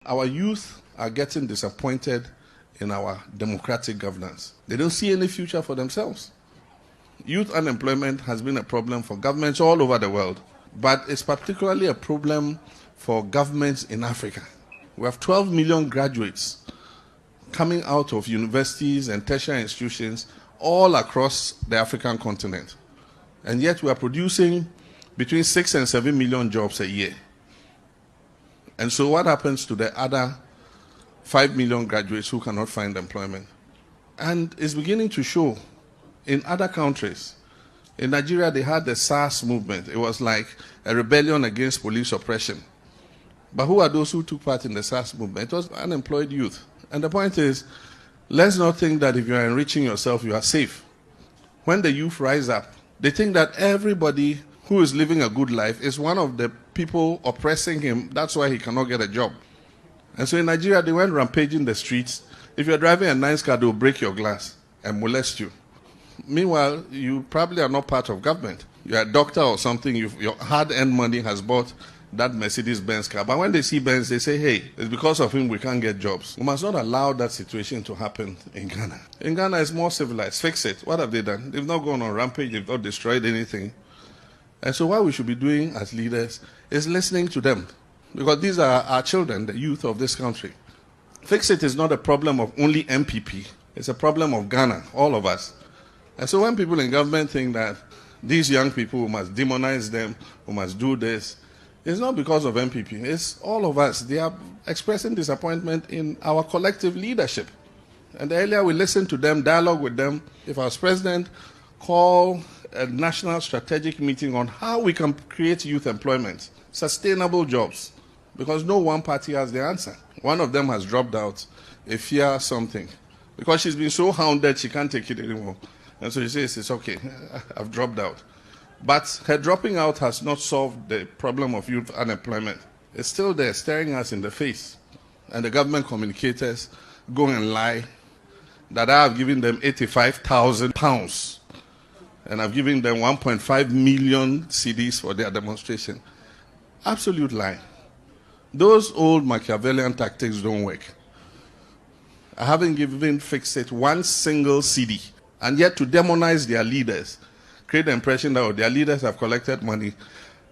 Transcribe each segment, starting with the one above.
Our youth are getting disappointed in our democratic governance. They don't see any future for themselves. Youth unemployment has been a problem for governments all over the world, but it's particularly a problem for governments in Africa. We have 12 million graduates coming out of universities and tertiary institutions all across the African continent. And yet we are producing between 6 and 7 million jobs a year. And so what happens to the other 5 million graduates who cannot find employment? And it's beginning to show in other countries. In Nigeria, they had the SARS movement. It was like a rebellion against police oppression. But who are those who took part in the SARS movement? It was unemployed youth. And the point is, let's not think that if you are enriching yourself, you are safe. When the youth rise up, they think that everybody who is living a good life is one of the people oppressing him. That's why he cannot get a job. And so in Nigeria, they went rampaging the streets. If you're driving a nice car, they'll break your glass and molest you. Meanwhile, you probably are not part of government. You're a doctor or something. Your hard-earned money has bought that Mercedes-Benz car. But when they see Benz, they say, hey, it's because of him we can't get jobs. We must not allow that situation to happen in Ghana. In Ghana, it's more civilized. Fix it. What have they done? They've not gone on rampage. They've not destroyed anything. And so what we should be doing as leaders is listening to them. Because these are our children, the youth of this country. Fix it is not a problem of only MPP. It's a problem of Ghana, all of us. And so when people in government think that these young people, we must demonize them, we must do this, it's not because of MPP. It's all of us. They are expressing disappointment in our collective leadership. And the earlier we listen to them, dialogue with them, if I was president, call a national strategic meeting on how we can create youth employment, sustainable jobs, because no one party has the answer. One of them has dropped out, a fear something, because she's been so hounded she can't take it anymore. And so she says, it's okay, I've dropped out. But her dropping out has not solved the problem of youth unemployment. It's still there, staring us in the face. And the government communicators go and lie that I have given them £85,000 and I've given them 1.5 million CDs for their demonstration. Absolute lie. Those old Machiavellian tactics don't work. I haven't given Fix It one single CD. And yet to demonize their leaders, create the impression that their leaders have collected money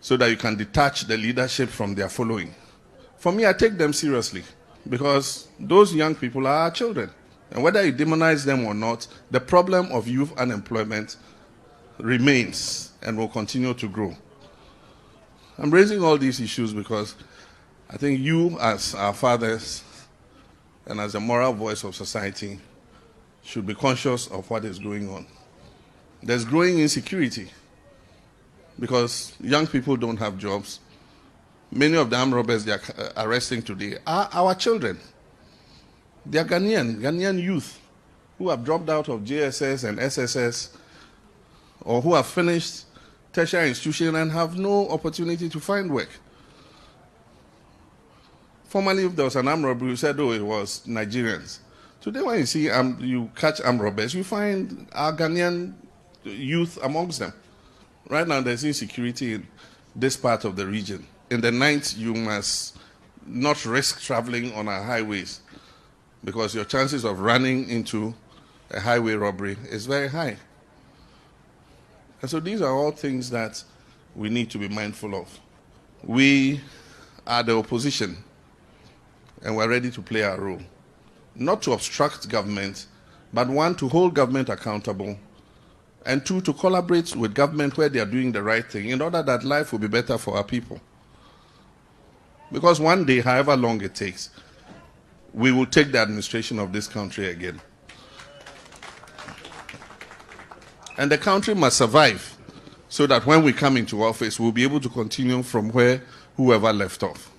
so that you can detach the leadership from their following. For me, I take them seriously because those young people are our children. And whether you demonize them or not, the problem of youth unemployment remains and will continue to grow. I'm raising all these issues because I think you, as our fathers and as a moral voice of society, should be conscious of what is going on. There's growing insecurity because young people don't have jobs. Many of the armed robbers they are arresting today are our children. They are Ghanaian youth who have dropped out of JSS and SSS or who have finished tertiary institution and have no opportunity to find work. Formerly, if there was an armed robbery, you said, oh, it was Nigerians. Today, when you see you catch armed robbers, you find our Ghanaian youth amongst them. Right now, there's insecurity in this part of the region. In the night, you must not risk traveling on our highways because your chances of running into a highway robbery is very high. And so these are all things that we need to be mindful of. We are the opposition, and we're ready to play our role. Not to obstruct government, but one, to hold government accountable, and two, to collaborate with government where they are doing the right thing in order that life will be better for our people. Because one day, however long it takes, we will take the administration of this country again. And the country must survive so that when we come into office, we'll be able to continue from where whoever left off.